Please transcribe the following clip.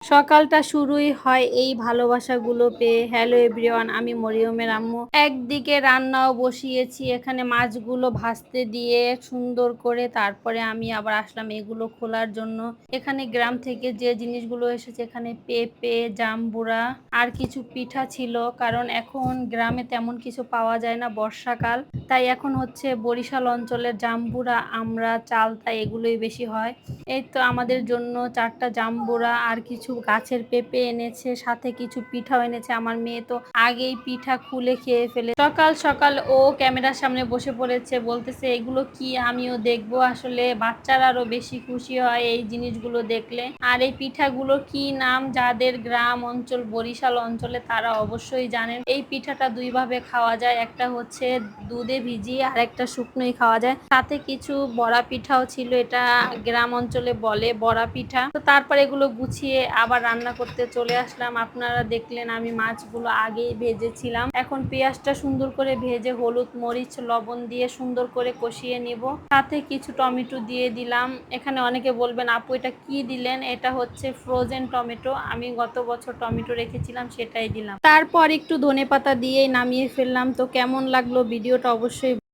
সকালটা শুরুই হয় এই ভালোবাসাগুলো পেয়ে। হ্যালো এভরিওয়ান, আমি মরিয়মের আম্মু। একদিকে রান্নাও বসিয়েছি, এখানে মাছগুলো ভাজতে দিয়ে সুন্দর করে তারপরে আমি আবার আসলাম এগুলো খোলার জন্য। এখানে গ্রাম থেকে যে জিনিসগুলো এসেছে, এখানে পেঁপে, জাম্বুরা আর কিছু পিঠা ছিল, কারণ এখন গ্রামে তেমন কিছু পাওয়া যায় না, বর্ষাকাল। তাই এখন হচ্ছে বরিশাল অঞ্চলের জাম্বুরা, আমরা, চালতা এগুলোই বেশি হয়। এই তো আমাদের জন্য 4টা জাম্বুরা আর কিছু গাছের পেঁপে এনেছে, সাথে কিছু পিঠাও এনেছে। আমার মেয়ে তো আগেই পিঠা খুলে খেয়ে ফেলে। সকাল সকাল ও ক্যামেরার সামনে বসে পড়েছে, বলতেছে এগুলো কি, আমিও দেখবো। আসলে বাচ্চারা আরো বেশি খুশি হয় এই জিনিসগুলো দেখলে। আর এই পিঠাগুলো কি নাম, যাদের গ্রাম অঞ্চল বরিশাল অঞ্চলে তারা অবশ্যই জানেন। এই পিঠাটা দুই ভাবে খাওয়া যায়, একটা হচ্ছে দুধে ভিজিয়ে আর একটা শুকনোই খাওয়া যায়। সাথে কিছু বড়া পিঠাও ছিল, এটা গ্রাম অঞ্চলে বলে বড়া পিঠা। তো তারপর এগুলো গুছিয়ে আবার রান্না করতে চলে আসলাম। আপনারা দেখলেন আমি মাছগুলো আগেই ভেজেছিলাম, এখন পেঁয়াজটা সুন্দর করে ভেজে হলুদ মরিচ লবণ দিয়ে সুন্দর করে কষিয়ে নিব। সাথে কিছু টমেটো দিয়ে দিলাম। এখানে অনেকে বলবেন আপু এটা কি দিলেন, এটা হচ্ছে ফ্রোজেন টমেটো, আমি গত বছর টমেটো রেখেছিলাম সেটাই দিলাম। তারপর একটু ধনেপাতা দিয়েই নামিয়ে ফেললাম। তো কেমন লাগলো ভিডিওটা অবশ্যই